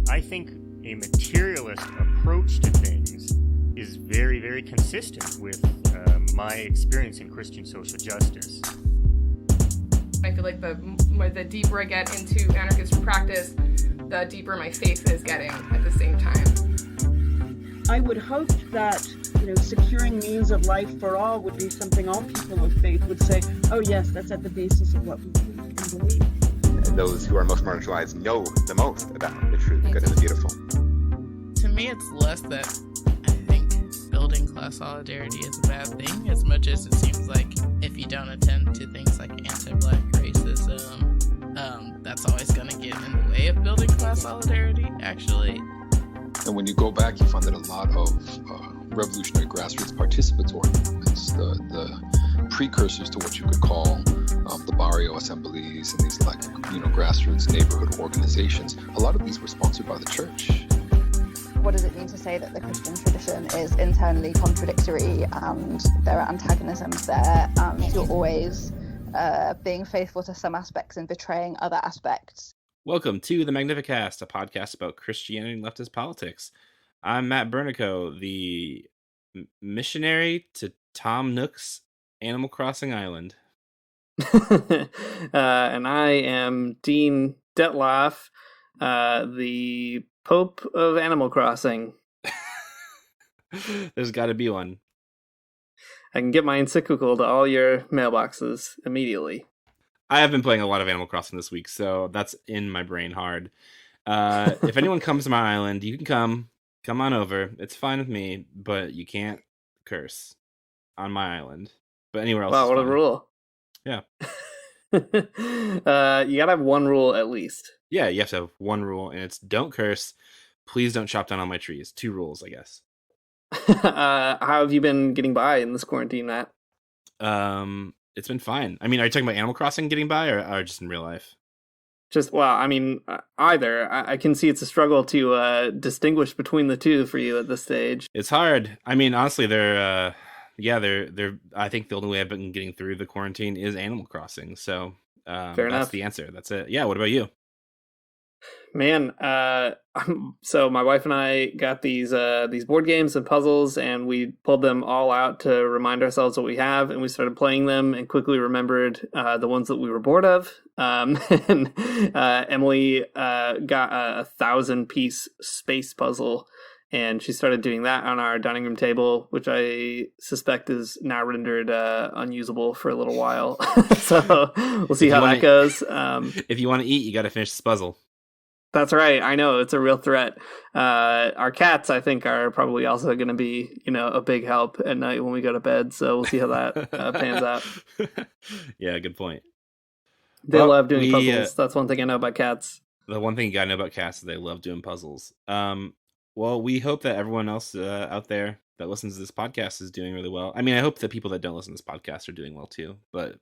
I think a materialist approach to things is very, very consistent with my experience in Christian social justice. I feel like the deeper I get into anarchist practice, the deeper my faith is getting at the same time. I would hope that, securing means of life for all would be something all people of faith would say, oh yes, that's at the basis of what we believe. Those who are most marginalized know the most about the true, the good, and the beautiful. To me, it's less that I think building class solidarity is a bad thing, as much as it seems like if you don't attend to things like anti-Black racism, that's always going to get in the way of building class solidarity, actually. And when you go back, you find that a lot of revolutionary grassroots participatory movements, the precursors to what you could call the barrio assemblies and these grassroots neighborhood organizations, a lot of these were sponsored by the church. What does it mean to say that the Christian tradition is internally contradictory and there are antagonisms there and you're always being faithful to some aspects and betraying other aspects? Welcome to the Magnificast, a podcast about Christianity and leftist politics. I'm Matt Bernico, the missionary to Tom Nook's Animal Crossing Island. And I am Dean Detloff, the Pope of Animal Crossing. There's got to be one. I can get my encyclical to all your mailboxes immediately. I have been playing a lot of Animal Crossing this week, so that's in my brain hard. If anyone comes to my island, you can come on over. It's fine with me, but you can't curse on my island. But anywhere else. Wow, what fine. a rule. Yeah. You gotta have one rule at least. Yeah, you have to have one rule, and it's don't curse. Please don't chop down all my trees. 2 rules, I guess. How have you been getting by in this quarantine, Matt? It's been fine. I mean, are you talking about Animal Crossing getting by, or just in real life? Either. I can see it's a struggle to distinguish between the two for you at this stage. It's hard. I mean, honestly, they're I think the only way I've been getting through the quarantine is Animal Crossing. So Fair enough. That's the answer. That's it. Yeah. What about you? Man, so my wife and I got these board games and puzzles, and we pulled them all out to remind ourselves what we have, and we started playing them and quickly remembered the ones that we were bored of. And Emily got a 1,000-piece space puzzle, and she started doing that on our dining room table, which I suspect is now rendered unusable for a little while. So we'll see how that goes. If you want to eat, you got to finish this puzzle. That's right. I know it's a real threat. Our cats, I think, are probably also going to be, a big help at night when we go to bed. So we'll see how that pans out. Yeah, good point. They love doing puzzles. That's one thing I know about cats. The one thing you gotta know about cats is they love doing puzzles. Well, we hope that everyone else out there that listens to this podcast is doing really well. I mean, I hope that people that don't listen to this podcast are doing well too. But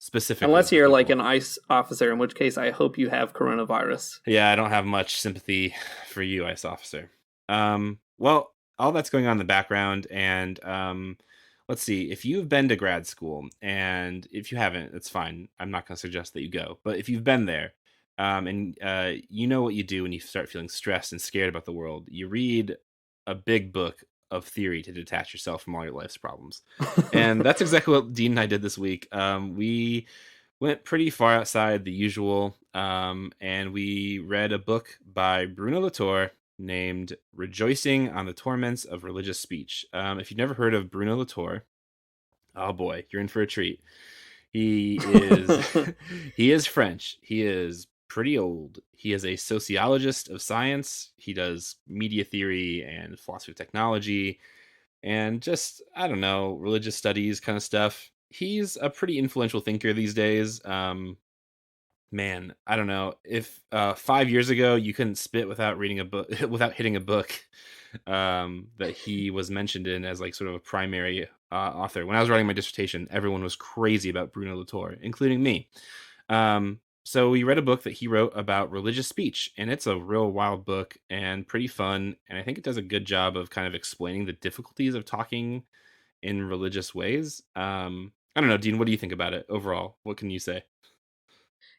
specifically, unless you're like an ICE officer, in which case I hope you have coronavirus. Yeah, I don't have much sympathy for you, ICE officer. Well, all that's going on in the background, and let's see. If you've been to grad school, and if you haven't, it's fine. I'm not going to suggest that you go. But if you've been there, and you know what you do when you start feeling stressed and scared about the world, you read a big book of theory to detach yourself from all your life's problems. And that's exactly what Dean and I did this week. We went pretty far outside the usual, and we read a book by Bruno Latour named Rejoicing on the Torments of Religious Speech. If you've never heard of Bruno Latour, oh boy, you're in for a treat. He is French. He is pretty old. He is a sociologist of science. He does media theory and philosophy of technology and just, I don't know, religious studies kind of stuff. He's a pretty influential thinker these days. Man, I don't know. If 5 years ago you couldn't spit without reading a book, without hitting a book that he was mentioned in as like sort of a primary author. When I was writing my dissertation, everyone was crazy about Bruno Latour, including me. So we read a book that he wrote about religious speech, and it's a real wild book and pretty fun. And I think it does a good job of kind of explaining the difficulties of talking in religious ways. I don't know, Dean, what do you think about it overall? What can you say?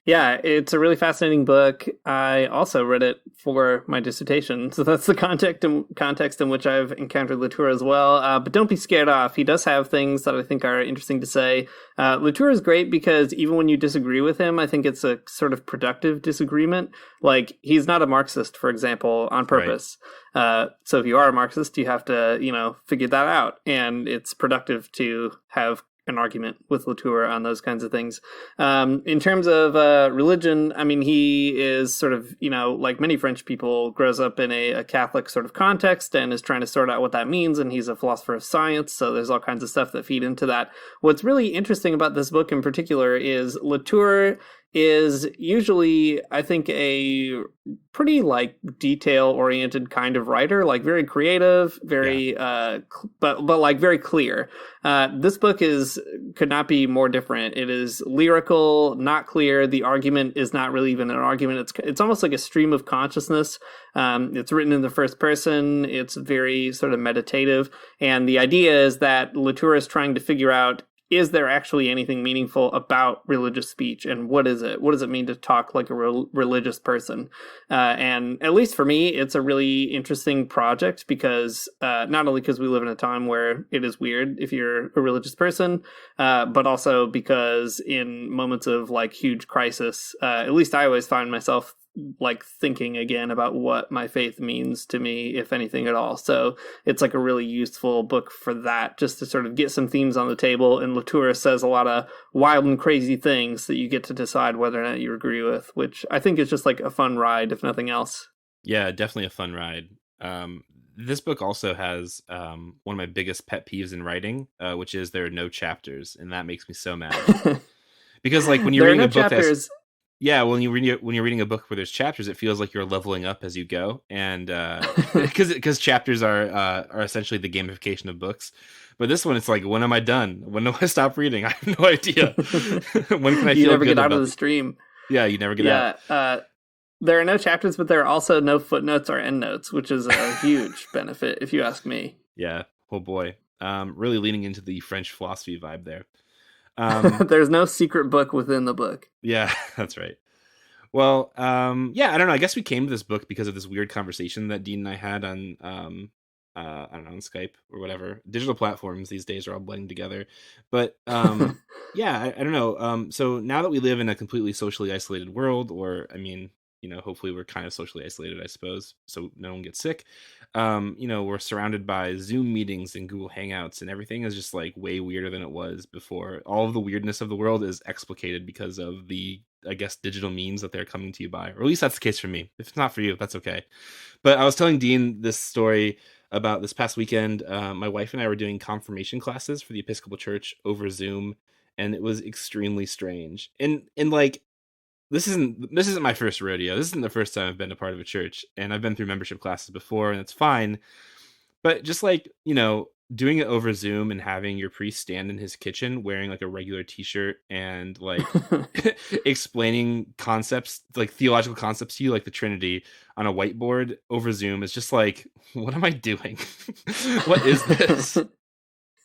Yeah, it's a really fascinating book. I also read it for my dissertation, so that's the context in which I've encountered Latour as well. But don't be scared off. He does have things that I think are interesting to say. Latour is great because even when you disagree with him, I think it's a sort of productive disagreement. Like, he's not a Marxist, for example, on purpose. Right. So if you are a Marxist, you have to, figure that out. And it's productive to have an argument with Latour on those kinds of things. In terms of religion, I mean, he is sort of, like many French people, grows up in a Catholic sort of context and is trying to sort out what that means. And he's a philosopher of science, so there's all kinds of stuff that feed into that. What's really interesting about this book in particular is Latour is usually, I think, a pretty detail-oriented kind of writer, like very creative, very but like very clear. This book could not be more different. It is lyrical, not clear. The argument is not really even an argument. It's almost like a stream of consciousness. It's written in the first person. It's very sort of meditative, and the idea is that Latour is trying to figure out, is there actually anything meaningful about religious speech, and what is it? What does it mean to talk like a religious person? And at least for me, it's a really interesting project because not only because we live in a time where it is weird if you're a religious person, but also because in moments of like huge crisis, at least I always find myself like thinking again about what my faith means to me, if anything at all. So it's like a really useful book for that, just to sort of get some themes on the table. And Latour says a lot of wild and crazy things that you get to decide whether or not you agree with, which I think is just like a fun ride, if nothing else. Yeah, definitely a fun ride. This book also has one of my biggest pet peeves in writing, which is there are no chapters, and that makes me so mad. Because like when you're reading a book that's... Yeah, when you're reading a book where there's chapters, it feels like you're leveling up as you go, and because chapters are essentially the gamification of books. But this one, it's like, when am I done? When do I stop reading? I have no idea. When can I? You feel never good get out about... of the stream. Yeah, you never get out. There are no chapters, but there are also no footnotes or endnotes, which is a huge benefit, if you ask me. Yeah. Oh boy. Really leaning into the French philosophy vibe there. There's no secret book within the book. Yeah, that's right. Well, I don't know. I guess we came to this book because of this weird conversation that Dean and I had on, I don't know, on Skype or whatever. Digital platforms these days are all blending together. But I don't know. So now that we live in a completely socially isolated world, or I mean, hopefully we're kind of socially isolated, I suppose, so no one gets sick. We're surrounded by Zoom meetings and Google Hangouts, and everything is just like way weirder than it was before. All of the weirdness of the world is explicated because of the, I guess, digital means that they're coming to you by, or at least that's the case for me. If it's not for you, that's okay. But I was telling Dean this story about this past weekend. My wife and I were doing confirmation classes for the Episcopal Church over Zoom, and it was extremely strange. And like, this isn't my first rodeo. This isn't the first time I've been a part of a church, and I've been through membership classes before, and it's fine. But just like, doing it over Zoom and having your priest stand in his kitchen wearing like a regular t-shirt and like explaining concepts, like theological concepts to you, like the Trinity, on a whiteboard over Zoom is just like, what am I doing? What is this?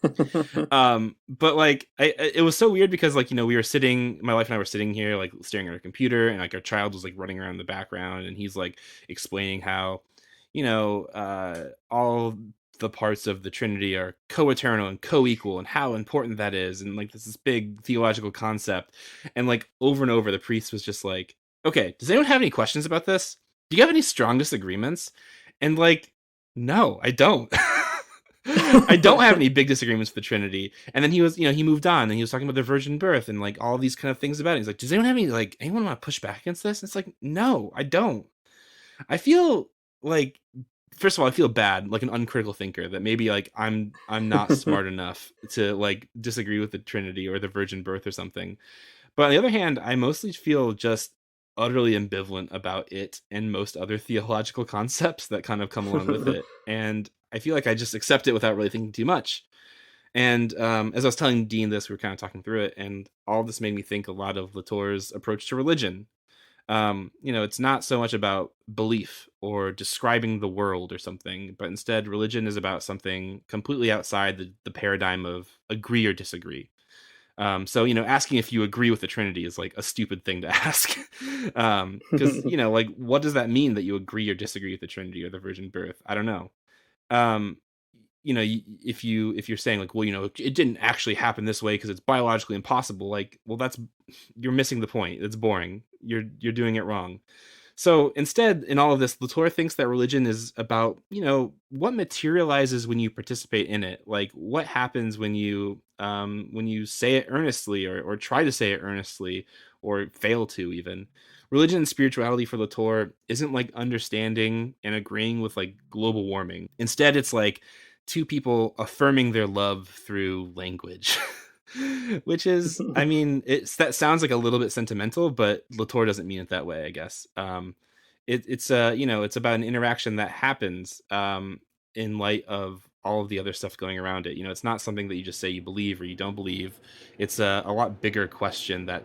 But like it was so weird because like, we were sitting, my wife and I were sitting here like staring at our computer, and like our child was like running around in the background, and he's like explaining how all the parts of the Trinity are co-eternal and co-equal, and how important that is, and like this big theological concept. And like over and over the priest was just like, okay, does anyone have any questions about this? Do you have any strong disagreements? And like, no, I don't. I don't have any big disagreements with the Trinity. And then he was, he moved on, and he was talking about the virgin birth and like all these kind of things about it. He's like, does anyone have anyone want to push back against this? And it's like, no, I don't. I feel like, first of all, I feel bad, like an uncritical thinker, that maybe like I'm not smart enough to like disagree with the Trinity or the virgin birth or something. But on the other hand, I mostly feel just utterly ambivalent about it and most other theological concepts that kind of come along with it. And I feel like I just accept it without really thinking too much. And as I was telling Dean this, we were kind of talking through it, and all of this made me think a lot of Latour's approach to religion. It's not so much about belief or describing the world or something, but instead religion is about something completely outside the paradigm of agree or disagree. So, asking if you agree with the Trinity is like a stupid thing to ask. Because, like, what does that mean that you agree or disagree with the Trinity or the virgin birth? I don't know. If you're saying like, well, it didn't actually happen this way because it's biologically impossible. Like, well, you're missing the point. It's boring. You're doing it wrong. So instead, in all of this, Latour thinks that religion is about, what materializes when you participate in it. Like, what happens when you say it earnestly or try to say it earnestly or fail to even. Religion and spirituality for Latour isn't like understanding and agreeing with like global warming. Instead, it's like two people affirming their love through language. Which is, I mean, that sounds like a little bit sentimental, but Latour doesn't mean it that way, I guess. It's about an interaction that happens in light of all of the other stuff going around it. It's not something that you just say you believe or you don't believe. It's a lot bigger question that,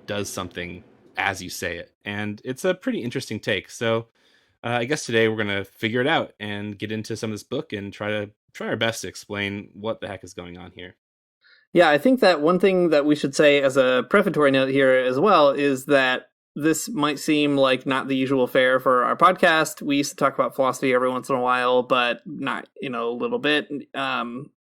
does something as you say it. And it's a pretty interesting take. So I guess today we're going to figure it out and get into some of this book and try our best to explain what the heck is going on here. Yeah, I think that one thing that we should say as a prefatory note here as well is that this might seem like not the usual fare for our podcast. We used to talk about philosophy every once in a while, but not, a little bit.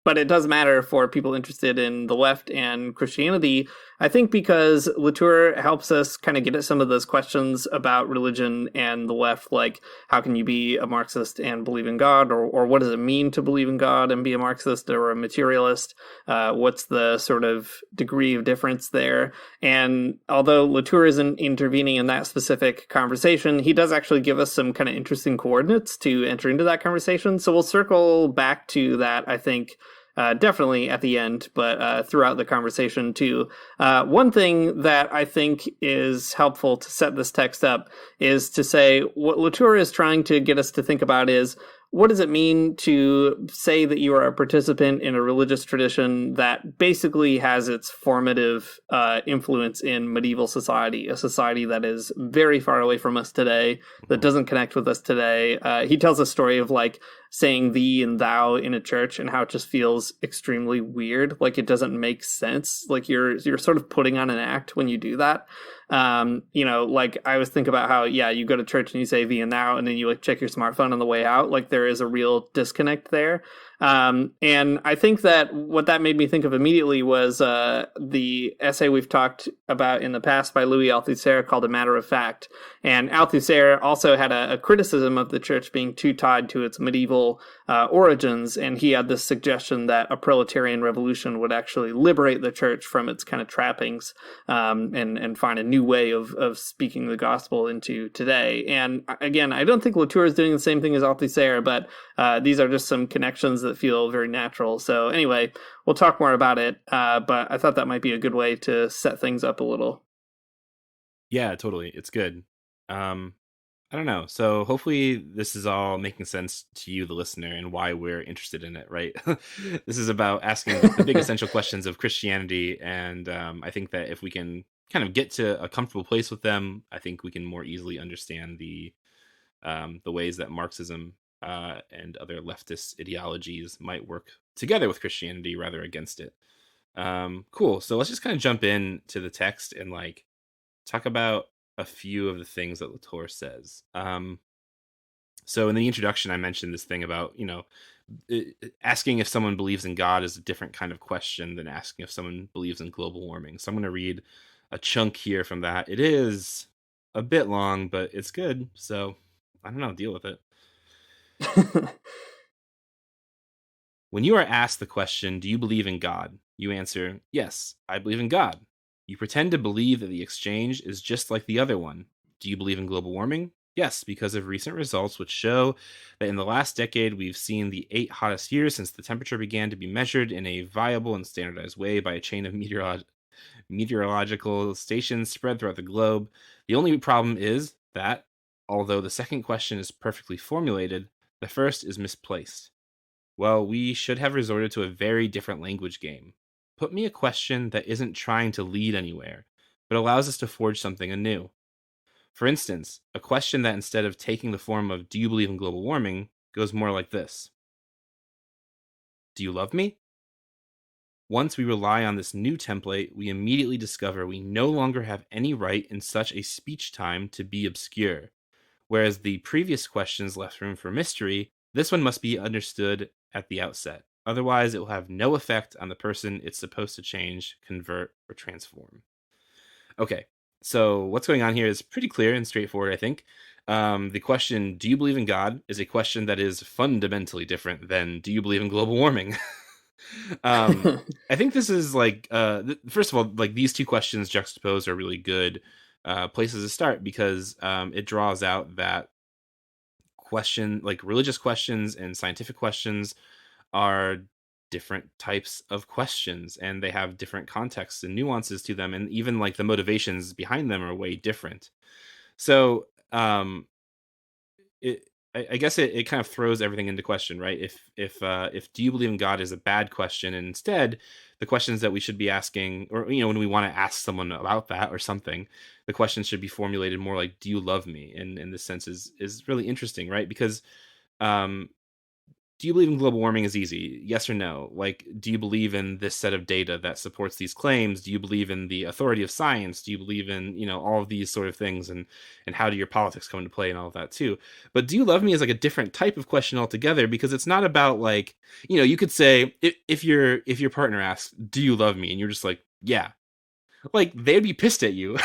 But it does matter for people interested in the left and Christianity, I think, because Latour helps us kind of get at some of those questions about religion and the left, like how can you be a Marxist and believe in God, or what does it mean to believe in God and be a Marxist or a materialist? What's the sort of degree of difference there? And although Latour isn't intervening in that specific conversation, he does actually give us some kind of interesting coordinates to enter into that conversation. So we'll circle back to that, I think, definitely at the end, but throughout the conversation too. One thing that I think is helpful to set this text up is to say what Latour is trying to get us to think about is, what does it mean to say that you are a participant in a religious tradition that basically has its formative influence in medieval society, a society that is very far away from us today, that doesn't connect with us today? He tells a story of like saying thee and thou in a church and how it just feels extremely weird. Like it doesn't make sense. Like you're sort of putting on an act when you do that. Like I always think about how, you go to church and you say thee and thou, and then you like check your smartphone on the way out. Like there is a real disconnect there. And I think that what that made me think of immediately was the essay we've talked about in the past by Louis Althusser called A Matter of Fact. And Althusser also had a criticism of the church being too tied to its medieval origins. And he had this suggestion that a proletarian revolution would actually liberate the church from its kind of trappings and find a new way of speaking the gospel into today. And again, I don't think Latour is doing the same thing as Althusser, but these are just some connections that feel very natural. So anyway, we'll talk more about it, but I thought that might be a good way to set things up a little. Yeah, totally. It's good. I don't know. So hopefully this is all making sense to you, the listener, and why we're interested in it, right? This is about asking the big essential questions of Christianity. And I think that if we can kind of get to a comfortable place with them, I think we can more easily understand the ways that Marxism and other leftist ideologies might work together with Christianity rather against it. Cool. So let's just kind of jump in to the text and like talk about a few of the things that Latour says. So in the introduction, I mentioned this thing about, asking if someone believes in God is a different kind of question than asking if someone believes in global warming. So I'm going to read a chunk here from that. It is a bit long, but it's good. So I don't know, deal with it. When you are asked the question, do you believe in God? You answer, yes, I believe in God. You pretend to believe that the exchange is just like the other one. Do you believe in global warming? Yes, because of recent results which show that in the last decade we've seen the 8 hottest years since the temperature began to be measured in a viable and standardized way by a chain of meteorological stations spread throughout the globe. The only problem is that, although the second question is perfectly formulated, the first is misplaced. Well, we should have resorted to a very different language game. Put me a question that isn't trying to lead anywhere, but allows us to forge something anew. For instance, a question that instead of taking the form of do you believe in global warming goes more like this. Do you love me? Once we rely on this new template, we immediately discover we no longer have any right in such a speech time to be obscure. Whereas the previous questions left room for mystery, this one must be understood at the outset. Otherwise, it will have no effect on the person it's supposed to change, convert, or transform. Okay, so what's going on here is pretty clear and straightforward, I think. The question, do you believe in God, is a question that is fundamentally different than, do you believe in global warming? I think this is like, first of all, like these two questions juxtaposed are really good places to start, because it draws out that religious questions and scientific questions are different types of questions, and they have different contexts and nuances to them, and even like the motivations behind them are way different. So I guess it kind of throws everything into question, right? If do you believe in God is a bad question, and instead the questions that we should be asking, or when we want to ask someone about that or something, the questions should be formulated more like, do you love me? And in this sense is really interesting, right? Because do you believe in global warming is easy. Yes or no? Like, do you believe in this set of data that supports these claims? Do you believe in the authority of science? Do you believe in, all of these sort of things? And how do your politics come into play and all of that too? But do you love me is like a different type of question altogether, because it's not about like, you could say if your partner asks, do you love me? And you're just like, yeah. Like, they'd be pissed at you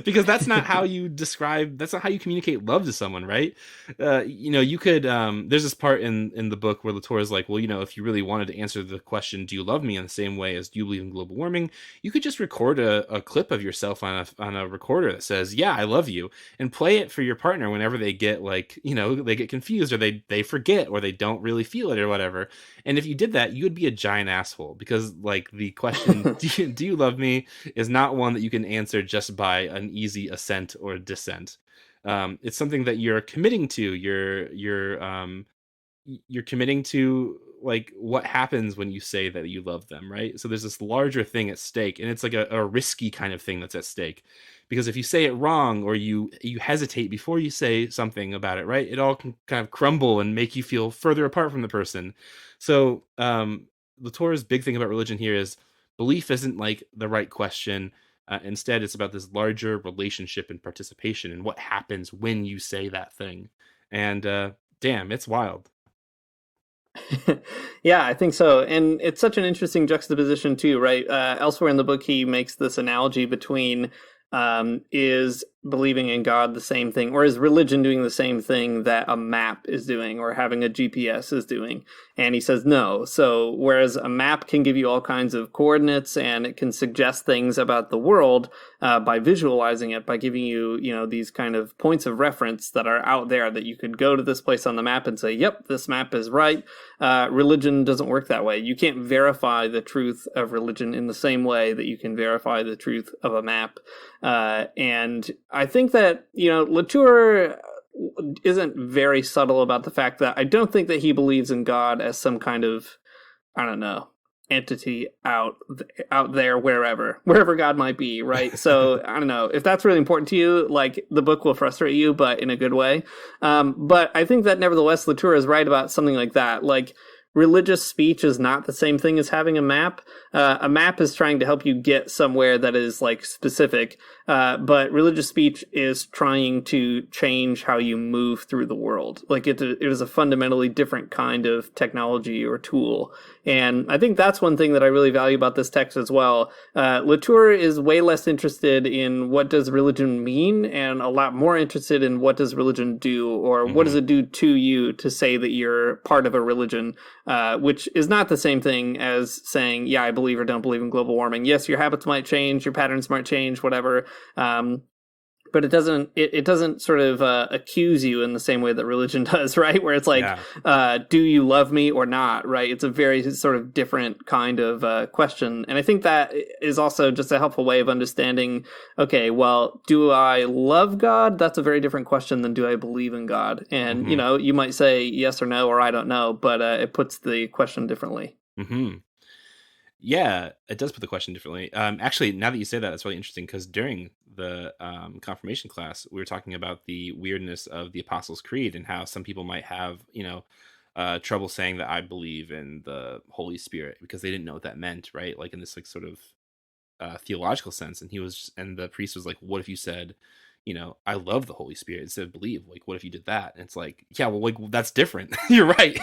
because that's not how you communicate love to someone, right? You could, there's this part in the book where Latour is like, well, if you really wanted to answer the question, do you love me, in the same way as do you believe in global warming, you could just record a clip of yourself on a recorder that says, yeah, I love you, and play it for your partner whenever they get like, they get confused, or they forget, or they don't really feel it or whatever. And if you did that, you would be a giant asshole, because like the question, do you love me, is not one that you can answer just by an easy assent or dissent. It's something that you're committing to. You're committing to like what happens when you say that you love them, right? So there's this larger thing at stake, and it's like a risky kind of thing that's at stake, because if you say it wrong, or you hesitate before you say something about it, right, it all can kind of crumble and make you feel further apart from the person. So Latour's big thing about religion here is belief isn't like the right question. Instead, it's about this larger relationship and participation, and what happens when you say that thing. And damn, it's wild. Yeah, I think so. And it's such an interesting juxtaposition too, right? Elsewhere in the book, he makes this analogy between is believing in God the same thing, or is religion doing the same thing that a map is doing, or having a GPS is doing? And he says no. So whereas a map can give you all kinds of coordinates, and it can suggest things about the world by visualizing it, by giving you, these kind of points of reference that are out there that you could go to this place on the map and say, yep, this map is right. Religion doesn't work that way. You can't verify the truth of religion in the same way that you can verify the truth of a map. And I think that, Latour isn't very subtle about the fact that I don't think that he believes in God as some kind of, I don't know, entity out there, wherever God might be, right? So I don't know if that's really important to you. Like, the book will frustrate you, but in a good way. But I think that nevertheless, Latour is right about something like that. Like, religious speech is not the same thing as having a map. A map is trying to help you get somewhere that is like specific, but religious speech is trying to change how you move through the world. Like, it is a fundamentally different kind of technology or tool. And I think that's one thing that I really value about this text as well. Latour is way less interested in what does religion mean, and a lot more interested in what does religion do, or what does it do to you to say that you're part of a religion, which is not the same thing as saying, yeah, I believe or don't believe in global warming. Yes, your habits might change, your patterns might change, whatever. But it doesn't sort of accuse you in the same way that religion does, right? Where it's like, do you love me or not, right? It's a very sort of different kind of question. And I think that is also just a helpful way of understanding, okay, well, do I love God? That's a very different question than do I believe in God? And, you might say yes or no, or I don't know, but it puts the question differently. Mm-hmm. Yeah, it does put the question differently. Actually, now that you say that, it's really interesting, because during the confirmation class, we were talking about the weirdness of the Apostles' Creed, and how some people might have, trouble saying that I believe in the Holy Spirit because they didn't know what that meant, right? Like in this like sort of theological sense. And the priest was like, what if you said, I love the Holy Spirit instead of believe? Like, what if you did that? And it's like, yeah, well, like that's different. You're right.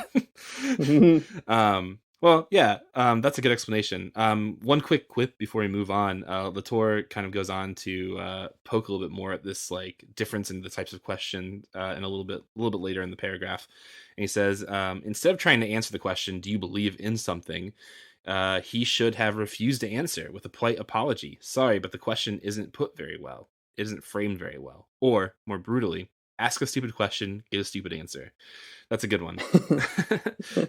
Well, yeah, that's a good explanation. One quick quip before we move on. Latour kind of goes on to poke a little bit more at this like difference in the types of question in a little bit later in the paragraph. And he says, instead of trying to answer the question, do you believe in something? He should have refused to answer with a polite apology. Sorry, but the question isn't put very well. It isn't framed very well. Or, more brutally, ask a stupid question, get a stupid answer. That's a good one.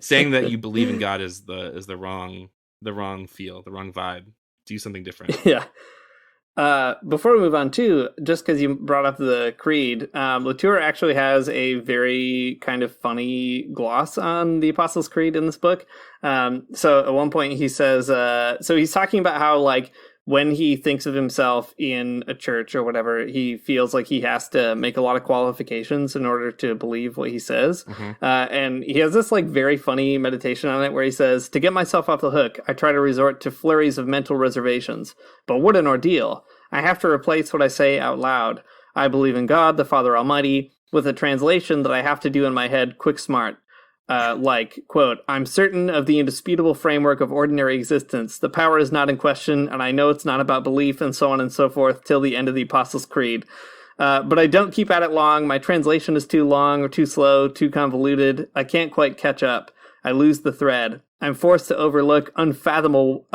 Saying that you believe in God is the wrong feel, the wrong vibe. Do something different. Yeah. Before we move on too, just because you brought up the creed, Latour actually has a very kind of funny gloss on the Apostles' Creed in this book. So at one point he says, so he's talking about how like when he thinks of himself in a church or whatever, he feels like he has to make a lot of qualifications in order to believe what he says. Mm-hmm. And he has this like very funny meditation on it where he says, to get myself off the hook, I try to resort to flurries of mental reservations. But what an ordeal. I have to replace what I say out loud. I believe in God, the Father Almighty, with a translation that I have to do in my head quick smart. Like, quote, I'm certain of the indisputable framework of ordinary existence. The power is not in question, and I know it's not about belief, and so on and so forth, till the end of the Apostles' Creed. But I don't keep at it long. My translation is too long or too slow, too convoluted. I can't quite catch up. I lose the thread. I'm forced to overlook unfathomable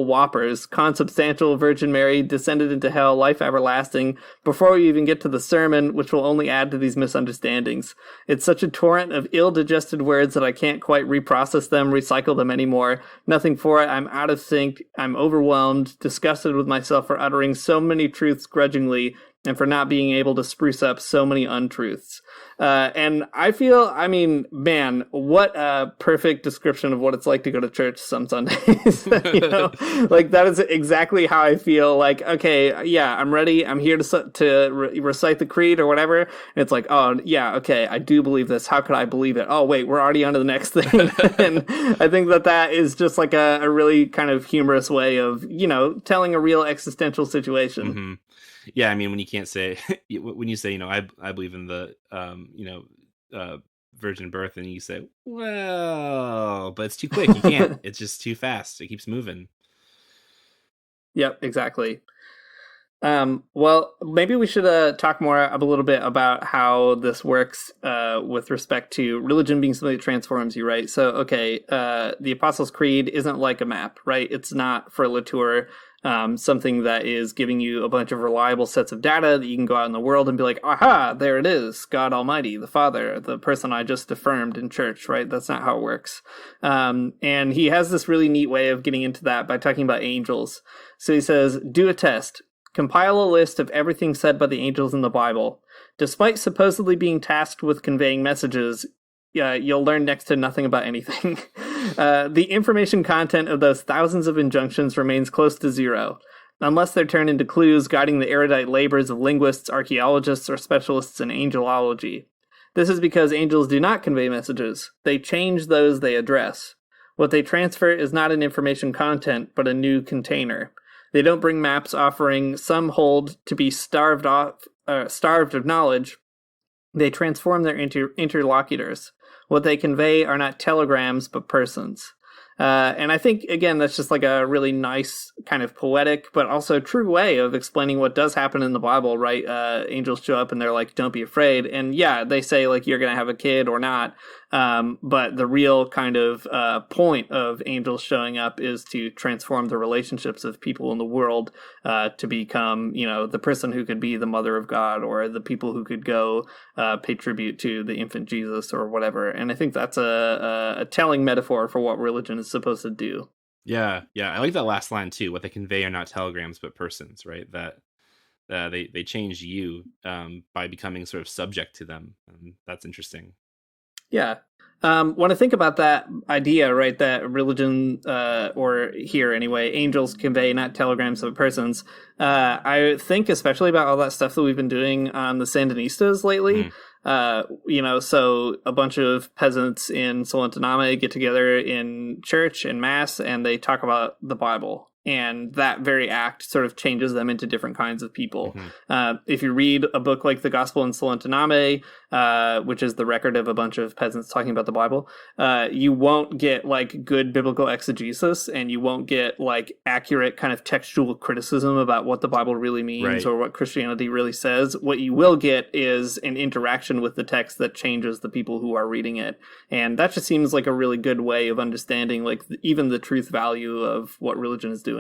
whoppers, consubstantial Virgin Mary, descended into hell, life everlasting, before we even get to the sermon, which will only add to these misunderstandings. It's such a torrent of ill-digested words that I can't quite reprocess them, recycle them anymore. Nothing for it. I'm out of sync. I'm overwhelmed, disgusted with myself for uttering so many truths grudgingly, and for not being able to spruce up so many untruths. And I feel, I mean, man, what a perfect description of what it's like to go to church some Sundays. Like that is exactly how I feel. Like, okay, yeah, I'm ready. I'm here to recite the creed or whatever. And it's like, oh yeah, okay, I do believe this. How could I believe it? Oh wait, we're already on to the next thing. And I think that is just like a really kind of humorous way of, telling a real existential situation. Mm-hmm. Yeah, I mean, when you can't say, when you say, I believe in the, virgin birth, and you say, well, but it's too quick. You can't. It's just too fast. It keeps moving. Yep, exactly. Well, maybe we should talk more a little bit about how this works with respect to religion being something that transforms you, right? So, okay, the Apostles' Creed isn't like a map, right? It's not, for Latour, something that is giving you a bunch of reliable sets of data that you can go out in the world and be like, aha, there it is, God Almighty, the Father, the person I just affirmed in church, right? That's not how it works. And he has this really neat way of getting into that by talking about angels. So he says, do a test. Compile a list of everything said by the angels in the Bible. Despite supposedly being tasked with conveying messages, you'll learn next to nothing about anything. The information content of those thousands of injunctions remains close to zero, unless they're turned into clues guiding the erudite labors of linguists, archaeologists, or specialists in angelology. This is because angels do not convey messages. They change those they address. What they transfer is not an information content, but a new container. They don't bring maps offering some hold to be starved of knowledge. They transform their interlocutors. What they convey are not telegrams, but persons. And I think, again, that's just like a really nice kind of poetic, but also true way of explaining what does happen in the Bible, right? Angels show up and they're like, don't be afraid. And yeah, they say like, you're going to have a kid or not. But the real kind of point of angels showing up is to transform the relationships of people in the world to become, the person who could be the mother of God, or the people who could go pay tribute to the infant Jesus or whatever. And I think that's a telling metaphor for what religion is supposed to do. Yeah. I like that last line too. What they convey are not telegrams, but persons, right? That they change you by becoming sort of subject to them. That's interesting. Yeah. When I think about that idea, right, that religion, or here anyway, angels convey not telegrams but persons, I think especially about all that stuff that we've been doing on the Sandinistas lately. So a bunch of peasants in Solentiname get together in church and mass, and they talk about the Bible. And that very act sort of changes them into different kinds of people. If you read a book like The Gospel in Solentiname, which is the record of a bunch of peasants talking about the Bible, you won't get like good biblical exegesis, and you won't get like accurate kind of textual criticism about what the Bible really means or what Christianity really says. What you will get is an interaction with the text that changes the people who are reading it. And that just seems like a really good way of understanding like even the truth value of what religion is doing.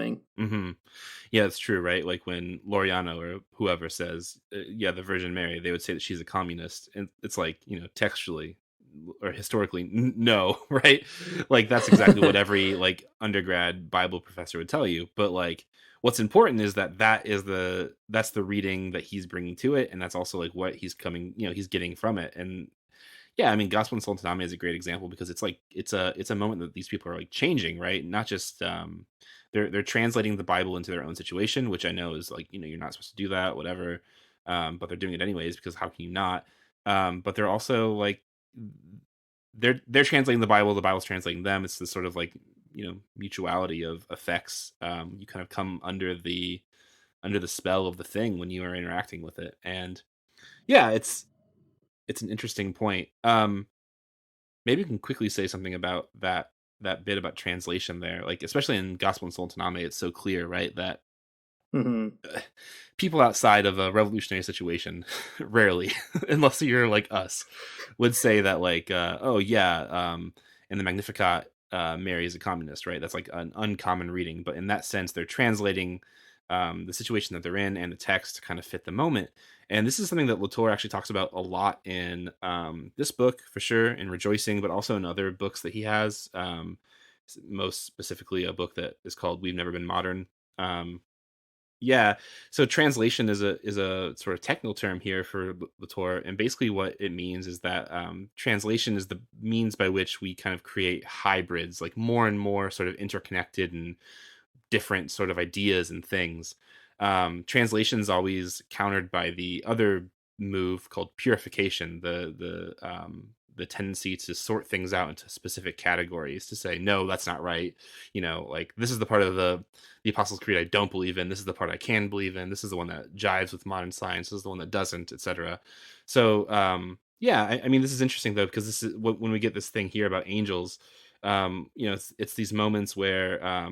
Yeah, it's true, right? Like when Loriano or whoever says, the Virgin Mary, they would say that she's a communist. And it's like, textually or historically, no, right? Like that's exactly what every like undergrad Bible professor would tell you. But like what's important is that's the reading that he's bringing to it. And that's also like what he's he's getting from it. And yeah, I mean, Gospel in Solentiname is a great example because it's like it's a moment that these people are like changing, right? Not just they're translating the Bible into their own situation, which I know is like you're not supposed to do that, whatever, but they're doing it anyways because how can you not? But they're also like they're translating the Bible's translating them. It's this sort of like mutuality of effects. You kind of come under the spell of the thing when you are interacting with it, and yeah, it's an interesting point. Maybe you can quickly say something about that bit about translation there, like especially in Gospel in Solentiname, it's so clear, right, that people outside of a revolutionary situation rarely, unless you're like us, would say that like, in the Magnificat, Mary is a communist, right? That's like an uncommon reading, but in that sense, they're translating the situation that they're in and the text to kind of fit the moment. And this is something that Latour actually talks about a lot in this book, for sure, in Rejoicing, but also in other books that he has, most specifically a book that is called We've Never Been Modern. So translation is a sort of technical term here for Latour, and basically what it means is that translation is the means by which we kind of create hybrids, like more and more sort of interconnected and different sort of ideas and things. Translation is always countered by the other move called purification, the tendency to sort things out into specific categories, to say, no, that's not right. Like this is the part of the Apostles' Creed I don't believe in. This is the part I can believe in. This is the one that jives with modern science. This is the one that doesn't, etc. So, I mean, this is interesting though, because this is when we get this thing here about angels, it's these moments where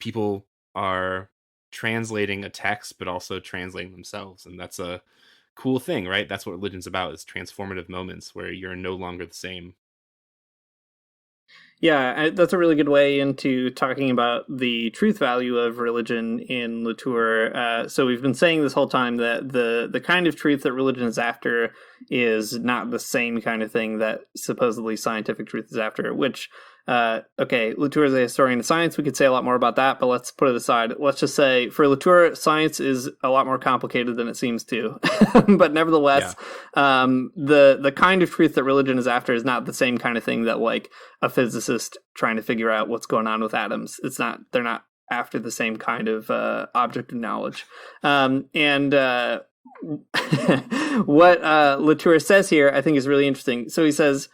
people are translating a text, but also translating themselves. And that's a cool thing, right? That's what religion's about, is transformative moments where you're no longer the same. Yeah, that's a really good way into talking about the truth value of religion in Latour. So we've been saying this whole time that the kind of truth that religion is after is not the same kind of thing that supposedly scientific truth is after, which, Latour is a historian of science. We could say a lot more about that, but let's put it aside. Let's just say for Latour, science is a lot more complicated than it seems to. But nevertheless, the kind of truth that religion is after is not the same kind of thing that like a physicist trying to figure out what's going on with atoms. They're not after the same kind of object of knowledge. What Latour says here, I think, is really interesting. So he says,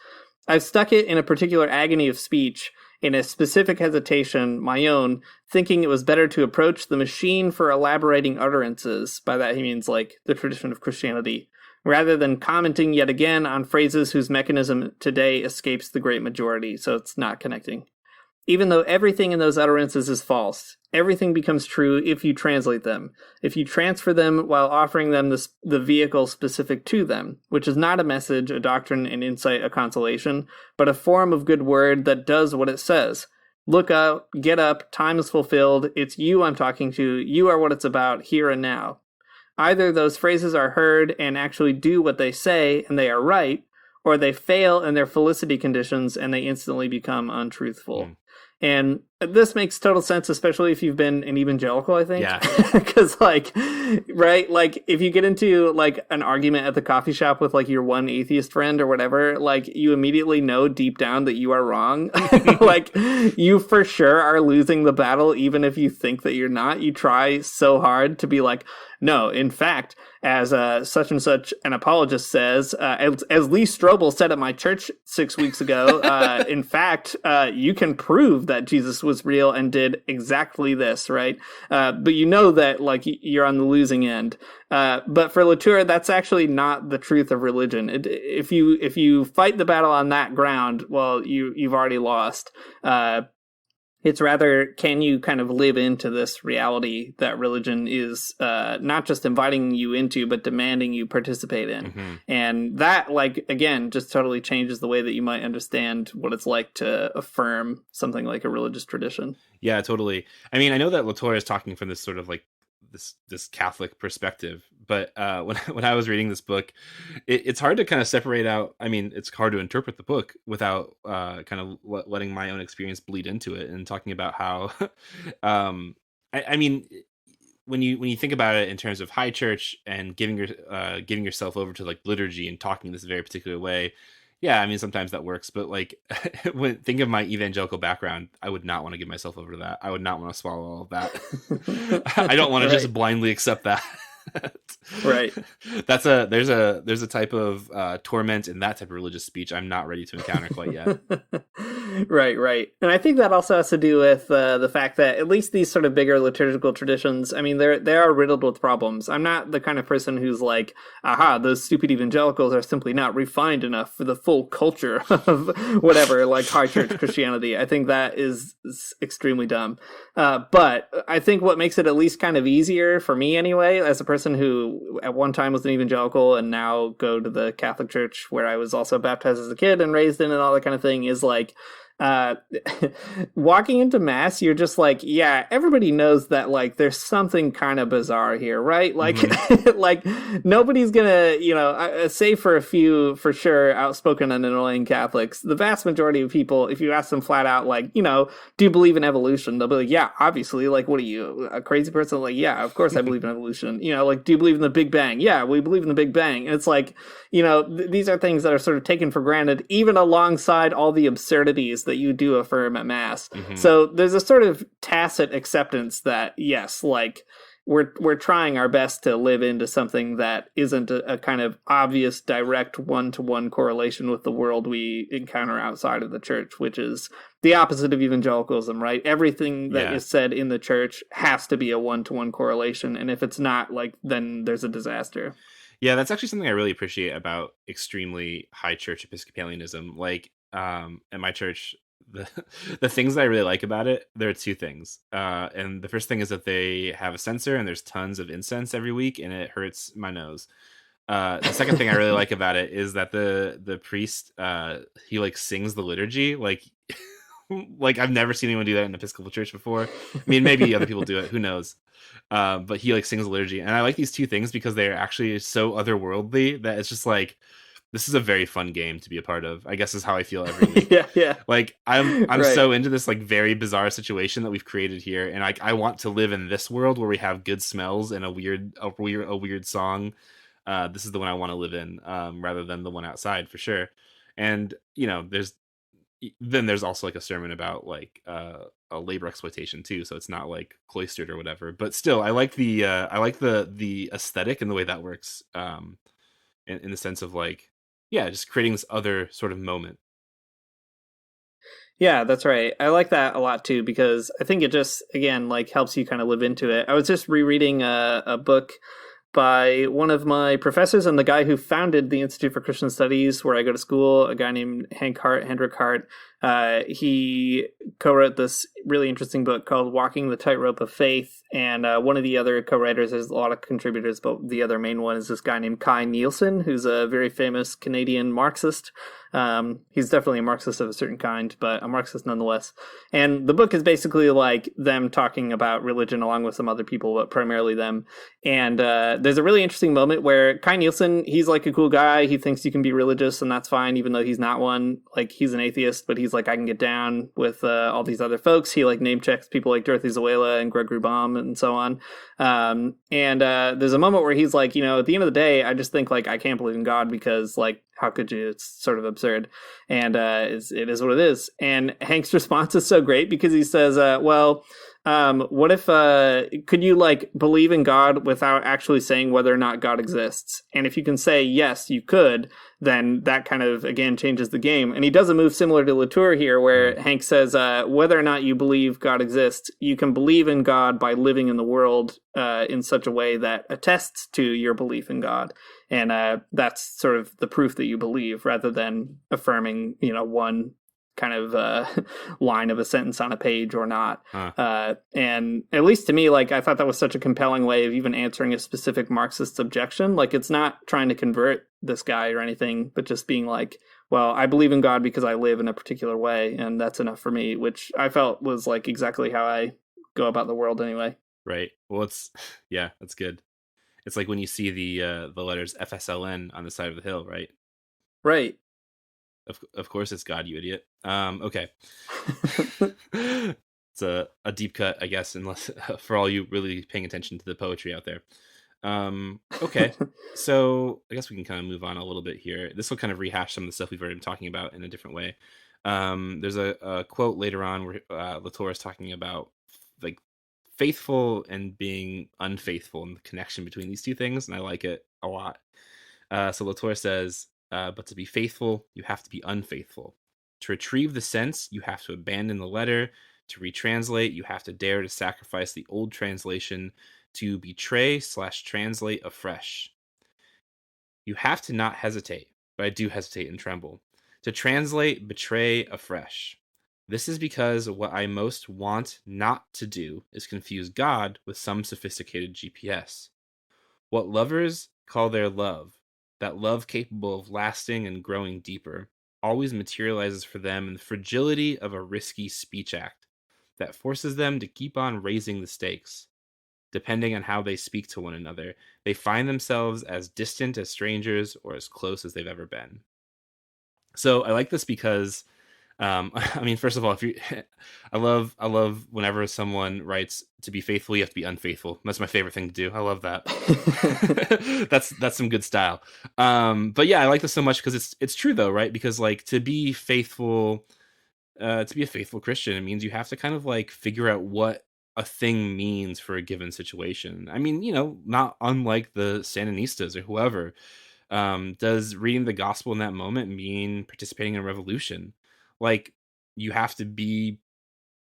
I've stuck it in a particular agony of speech, in a specific hesitation, my own, thinking it was better to approach the machine for elaborating utterances, by that he means like the tradition of Christianity, rather than commenting yet again on phrases whose mechanism today escapes the great majority, so it's not connecting. Even though everything in those utterances is false, everything becomes true if you translate them, if you transfer them while offering them the vehicle specific to them, which is not a message, a doctrine, an insight, a consolation, but a form of good word that does what it says. Look up, get up, time is fulfilled, it's you I'm talking to, you are what it's about, here and now. Either those phrases are heard and actually do what they say, and they are right, or they fail in their felicity conditions and they instantly become untruthful. And this makes total sense, especially if you've been an evangelical, I think. Yeah. Because, like, right, like, if you get into, like, an argument at the coffee shop with, like, your one atheist friend or whatever, like, you immediately know deep down that you are wrong. Like, you for sure are losing the battle, even if you think that you're not. You try so hard to be like, no, in fact, as such and such an apologist says, as Lee Strobel said at my church 6 weeks ago, in fact, you can prove that Jesus was real and did exactly this, right? But you know that, like, you're on the losing end. But for Latour, that's actually not the truth of religion. If you fight the battle on that ground, well, you've already lost. It's rather, can you kind of live into this reality that religion is not just inviting you into, but demanding you participate in? Mm-hmm. And that, like, again, just totally changes the way that you might understand what it's like to affirm something like a religious tradition. Yeah, totally. I mean, I know that Latour is talking from this sort of like this Catholic perspective, but when I was reading this book, it's hard to kind of separate out. I mean, it's hard to interpret the book without kind of letting my own experience bleed into it and talking about how, I mean, when you think about it in terms of high church and giving yourself over to like liturgy and talking this very particular way. Yeah, I mean, sometimes that works, but like, think of my evangelical background, I would not want to give myself over to that. I would not want to swallow all of that. I don't want to just blindly accept that. Right. There's a type of torment in that type of religious speech I'm not ready to encounter quite yet. Right. And I think that also has to do with the fact that at least these sort of bigger liturgical traditions, I mean, they are riddled with problems. I'm not the kind of person who's like, aha, those stupid evangelicals are simply not refined enough for the full culture of whatever, like high church Christianity. I think that is extremely dumb. But I think what makes it at least kind of easier for me anyway, as a person who at one time was an evangelical and now go to the Catholic Church where I was also baptized as a kid and raised in and all that kind of thing, is like, walking into mass, you're just like, yeah, everybody knows that, like, there's something kind of bizarre here, right? Like, like, nobody's gonna, save for a few, for sure, outspoken and annoying Catholics, the vast majority of people, if you ask them flat out, like, do you believe in evolution? They'll be like, yeah, obviously. Like, what are you, a crazy person? Like, yeah, of course I believe in evolution. Like, do you believe in the Big Bang? Yeah, we believe in the Big Bang. And it's like, these are things that are sort of taken for granted, even alongside all the absurdities that you do affirm at mass. Mm-hmm. So there's a sort of tacit acceptance that, yes, like, we're trying our best to live into something that isn't a kind of obvious direct one-to-one correlation with the world we encounter outside of the church, which is the opposite of evangelicalism, right? Everything that is said in the church has to be a one-to-one correlation, and if it's not, like, then there's a disaster. Yeah, that's actually something I really appreciate about extremely high church Episcopalianism. Like, at my church, the things that I really like about it, there are two things. And the first thing is that they have a censer and there's tons of incense every week and it hurts my nose. The second thing I really like about it is that the priest, he like sings the liturgy. Like, like I've never seen anyone do that in an Episcopal church before. I mean, maybe other people do it, who knows? But he like sings the liturgy. And I like these two things because they're actually so otherworldly that it's just like, this is a very fun game to be a part of, I guess is how I feel every week. Yeah. Like I'm right. So into this like very bizarre situation that we've created here. And I want to live in this world where we have good smells and a weird song. This is the one I want to live in, rather than the one outside for sure. And there's also like a sermon about like a labor exploitation too, so it's not like cloistered or whatever. But still, I like the aesthetic and the way that works, in the sense of like, yeah, just creating this other sort of moment. Yeah, that's right. I like that a lot too, because I think it just, again, like helps you kind of live into it. I was just rereading a book by one of my professors and the guy who founded the Institute for Christian Studies, where I go to school, a guy named Hendrik Hart. He co-wrote this really interesting book called Walking the Tightrope of Faith. And one of the other co-writers, there's a lot of contributors, but the other main one is this guy named Kai Nielsen, who's a very famous Canadian Marxist. He's definitely a Marxist of a certain kind, but a Marxist nonetheless. And the book is basically like them talking about religion along with some other people, but primarily them. And there's a really interesting moment where Kai Nielsen, he's like a cool guy. He thinks you can be religious and that's fine, even though he's not one. Like, he's an atheist, but he's like, I can get down with all these other folks. He like name checks people like Dorothy Zoela and Gregory Baum and so on. There's a moment where he's like, at the end of the day, I just think like I can't believe in God because like how could you? It's sort of absurd, and it is what it is. And Hank's response is so great because he says, what if could you like believe in God without actually saying whether or not God exists? And if you can say yes, you could, then that kind of again changes the game. And he does a move similar to Latour here, where Hank says whether or not you believe God exists, you can believe in God by living in the world in such a way that attests to your belief in God. And that's sort of the proof that you believe, rather than affirming, one kind of line of a sentence on a page or not. And at least to me, like, I thought that was such a compelling way of even answering a specific Marxist objection. Like, it's not trying to convert this guy or anything, but just being like, well, I believe in God because I live in a particular way, and that's enough for me, which I felt was like exactly how I go about the world anyway. Right. Well, yeah, that's good. It's like when you see the letters FSLN on the side of the hill, right? Right. Of course it's God, you idiot. Okay. It's a deep cut, I guess, unless for all you really paying attention to the poetry out there. Okay. So I guess we can kind of move on a little bit here. This will kind of rehash some of the stuff we've already been talking about in a different way. There's a quote later on where Latour is talking about like faithful and being unfaithful and the connection between these two things, and I like it a lot. So Latour says, but to be faithful, you have to be unfaithful. To retrieve the sense, you have to abandon the letter. To retranslate, you have to dare to sacrifice the old translation. To betray/translate afresh. You have to not hesitate, but I do hesitate and tremble. To translate, betray afresh. This is because what I most want not to do is confuse God with some sophisticated GPS. What lovers call their love, that love capable of lasting and growing deeper, always materializes for them in the fragility of a risky speech act that forces them to keep on raising the stakes. Depending on how they speak to one another, they find themselves as distant as strangers or as close as they've ever been. So I like this because I mean, first of all, I love whenever someone writes to be faithful, you have to be unfaithful. That's my favorite thing to do. I love that. That's some good style. But yeah, I like this so much because it's true though, right? Because like to be faithful, to be a faithful Christian, it means you have to kind of like figure out what a thing means for a given situation. I mean, not unlike the Sandinistas or whoever. Does reading the gospel in that moment mean participating in a revolution? Like, you have to be